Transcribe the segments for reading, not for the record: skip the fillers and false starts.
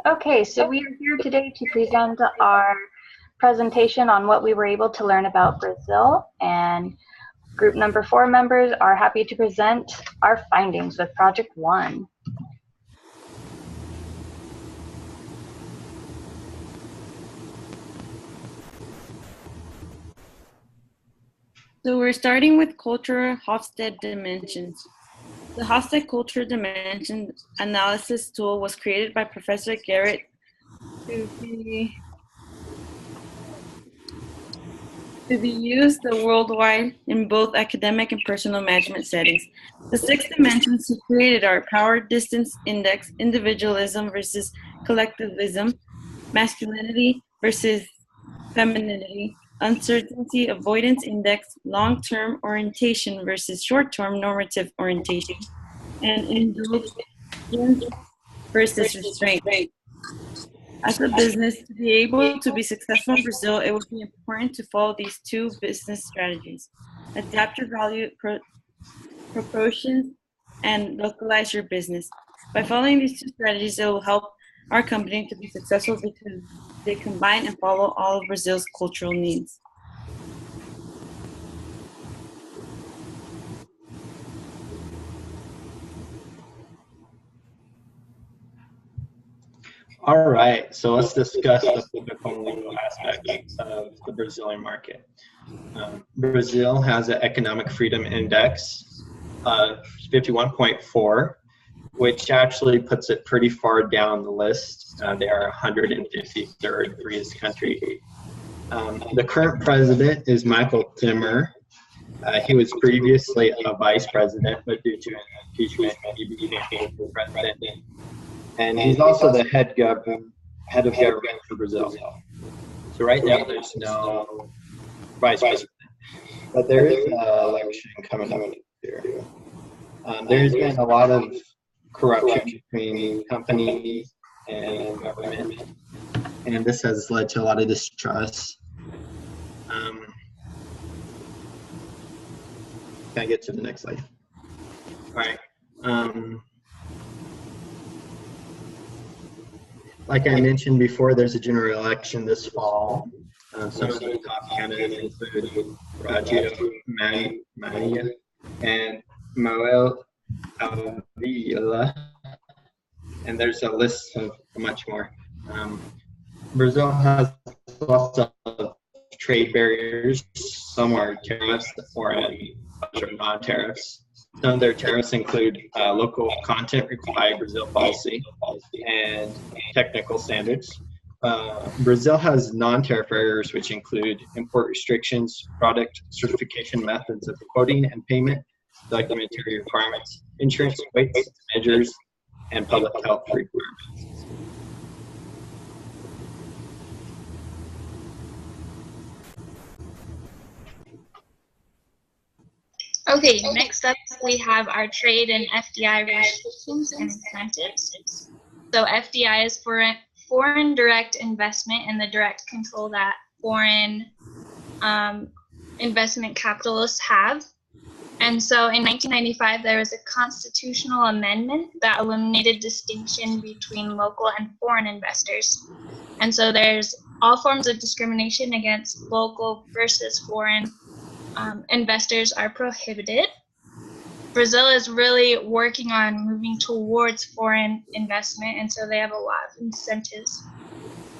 Okay, so we are here today to present our presentation on what we were able to learn about Brazil, and group number 4 members are happy to present our findings with Project 1. So we're starting with cultural Hofstede dimensions. The Hofstede culture dimension analysis tool was created by Professor Garrett to be used worldwide in both academic and personal management settings. The 6 dimensions he created are power distance index, individualism versus collectivism, masculinity versus femininity, uncertainty avoidance index, long-term orientation versus short-term normative orientation, and indulgence versus restraint. As a business, to be able to be successful in Brazil, it would be important to follow these 2 business strategies. Adapt your value proportions and localize your business. By following these 2 strategies, it will help our company to be successful because they combine and follow all of Brazil's cultural needs. All right, so let's discuss the political and legal aspects of the Brazilian market. Brazil has an economic freedom index of 51.4, which actually puts it pretty far down the list. They are 153rd freest country. The current president is Michael Temer. He was previously a vice president, but due to an impeachment, he became the president. And he's also the head of government for Brazil. So right now there's no vice president, but there is an election coming up here. There's been a lot of corruption between companies and government, and this has led to a lot of distrust. Can I get to the next slide? All right. Like I mentioned before, there's a general election this fall. Some of the top candidates include Raggio Maia and Manuel Avila, and there's a list of much more. Brazil has lots of trade barriers. Some are tariffs or non-tariffs. Some of their tariffs include local content required Brazil policy and technical standards. Brazil has non-tariff barriers, which include import restrictions, product certification methods of quoting and payment, documentary requirements, insurance weights, measures, and public health requirements. Okay, next up we have our trade and FDI restrictions and incentives. So FDI is foreign direct investment and the direct control that foreign investment capitalists have. And so in 1995, there was a constitutional amendment that eliminated distinction between local and foreign investors. And so there's all forms of discrimination against local versus foreign investors are prohibited. Brazil is really working on moving towards foreign investment, and so they have a lot of incentives,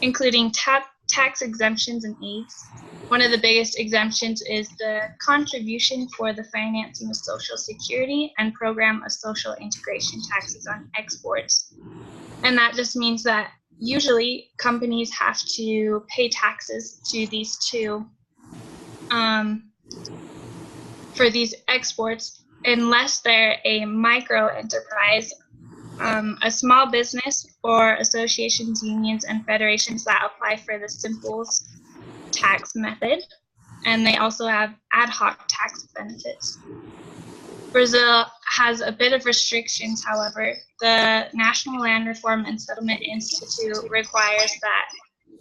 including tax exemptions and aids. One of the biggest exemptions is the contribution for the financing of Social Security and program of social integration taxes on exports. And that just means that usually companies have to pay taxes to these 2 for these exports unless they're a micro enterprise, a small business, or associations, unions, and federations that apply for the Simples tax method. And they also have ad hoc tax benefits. Brazil has a bit of restrictions, however. The National Land Reform and Settlement Institute requires that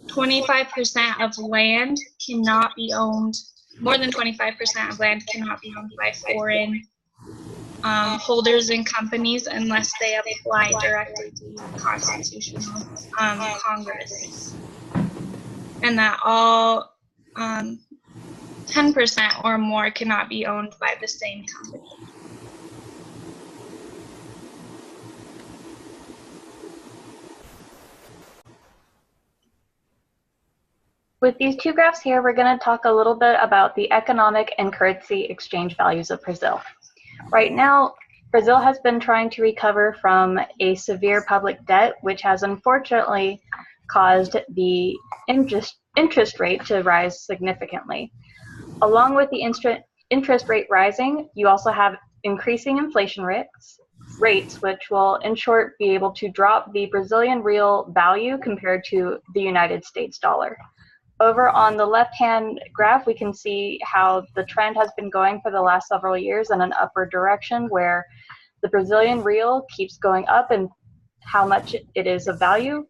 25% of land cannot be owned, more than 25% of land cannot be owned by foreign holders and companies unless they apply directly to constitutional Congress. And that all 10% or more cannot be owned by the same company. With these two graphs here, we're going to talk a little bit about the economic and currency exchange values of Brazil. Right now, Brazil has been trying to recover from a severe public debt, which has unfortunately caused the interest rate to rise significantly. Along with the interest rate rising, you also have increasing inflation rates, which will in short be able to drop the Brazilian real value compared to the United States dollar. Over on the left-hand graph, we can see how the trend has been going for the last several years in an upward direction, where the Brazilian real keeps going up and how much it is of value.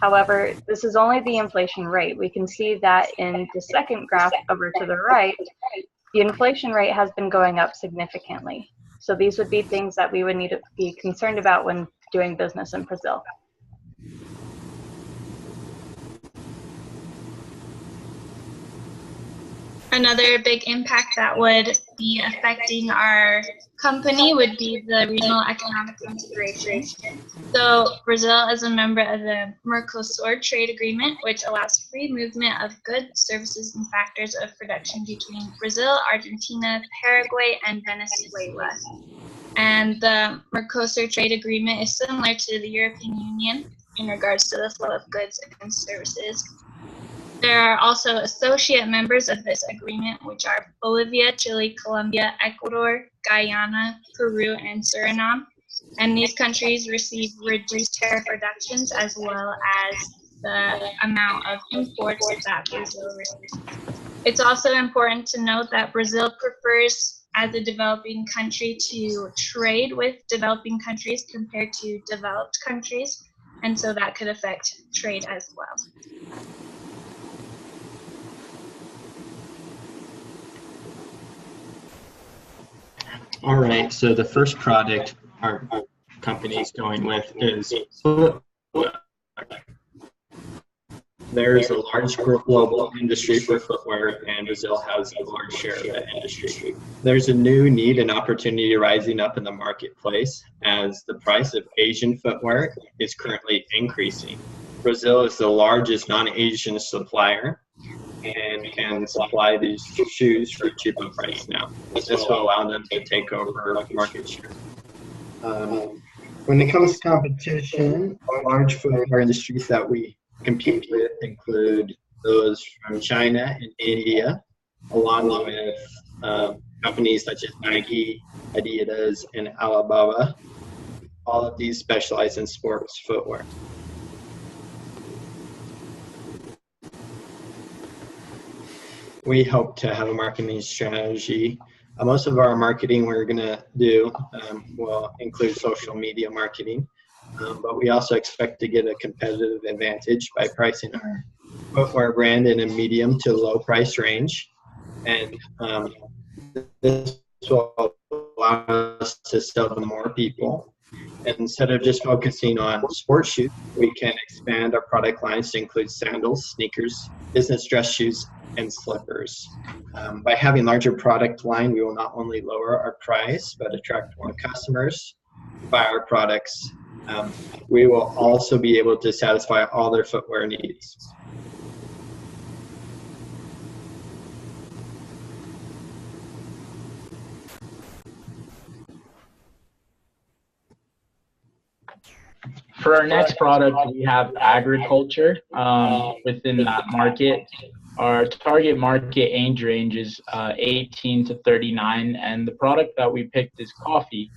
However, this is only the inflation rate. We can see that in the second graph over to the right, the inflation rate has been going up significantly. So these would be things that we would need to be concerned about when doing business in Brazil. Another big impact that would be affecting our company would be the regional economic integration. So Brazil is a member of the Mercosur trade agreement, which allows free movement of goods, services, and factors of production between Brazil, Argentina, Paraguay, and Venezuela. And the Mercosur trade agreement is similar to the European Union in regards to the flow of goods and services. There are also associate members of this agreement, which are Bolivia, Chile, Colombia, Ecuador, Guyana, Peru, and Suriname. And these countries receive reduced tariff reductions as well as the amount of imports that Brazil receives. It's also important to note that Brazil prefers, as a developing country, to trade with developing countries compared to developed countries, and so that could affect trade as well. All right, so the first product our company is going with is footwear. There's a large global industry for footwear, and Brazil has a large share of that industry. There's a new need and opportunity rising up in the marketplace as the price of Asian footwear is currently increasing. Brazil is the largest non-Asian supplier and can supply these shoes for a cheaper price now. This will allow them to take over market share. When it comes to competition, large footwear industries that we compete with include those from China and India, along with companies such as Nike, Adidas, and Alibaba. All of these specialize in sports footwear. We hope to have a marketing strategy. Most of our marketing we're going to do will include social media marketing, but we also expect to get a competitive advantage by pricing our footwear brand in a medium to low price range. And this will allow us to sell to more people. And instead of just focusing on sports shoes, we can expand our product lines to include sandals, sneakers, business dress shoes, and slippers. By having larger product line, we will not only lower our price, but attract more customers to buy our products. We will also be able to satisfy all their footwear needs. For our next product, we have agriculture within that market. Our target market age range is 18 to 39, and the product that we picked is coffee.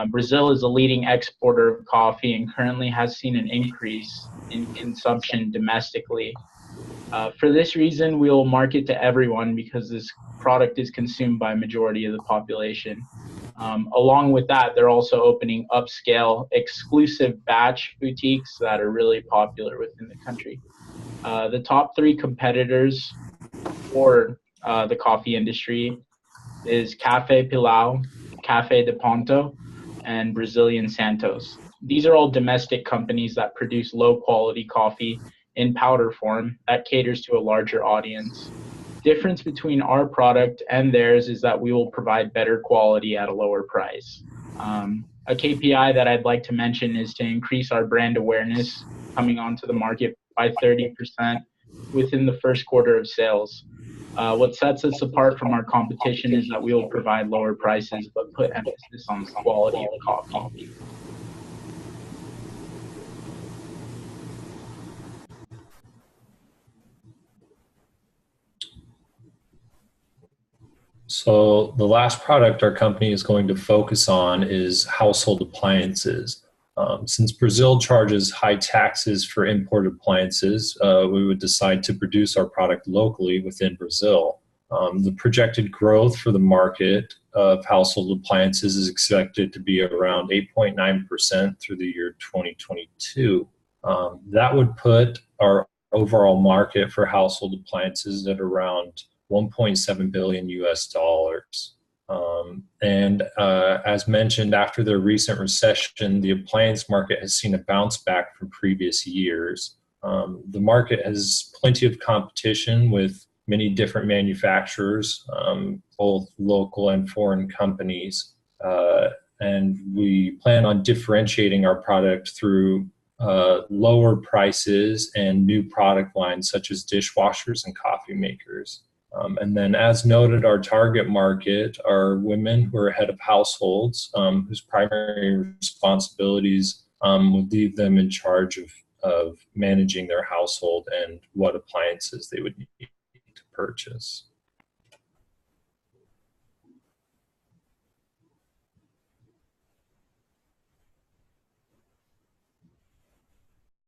Brazil is a leading exporter of coffee and currently has seen an increase in consumption domestically. For this reason, we will market to everyone because this product is consumed by a majority of the population. Along with that, they're also opening upscale exclusive batch boutiques that are really popular within the country. The top three competitors for the coffee industry is Café Pilão, Cafe de Ponto, and Brazilian Santos. These are all domestic companies that produce low-quality coffee in powder form that caters to a larger audience. Difference between our product and theirs is that we will provide better quality at a lower price. A KPI that I'd like to mention is to increase our brand awareness coming onto the market by 30% within the first quarter of sales. What sets us apart from our competition is that we will provide lower prices but put emphasis on the quality of coffee. So the last product our company is going to focus on is household appliances. Since Brazil charges high taxes for imported appliances, we would decide to produce our product locally within Brazil. The projected growth for the market of household appliances is expected to be around 8.9% through the year 2022. That would put our overall market for household appliances at around 1.7 billion US dollars. As mentioned, after the recent recession, the appliance market has seen a bounce back from previous years. The market has plenty of competition with many different manufacturers, both local and foreign companies. And we plan on differentiating our product through lower prices and new product lines such as dishwashers and coffee makers. And then as noted, our target market are women who are head of households, whose primary responsibilities would leave them in charge of managing their household and what appliances they would need to purchase.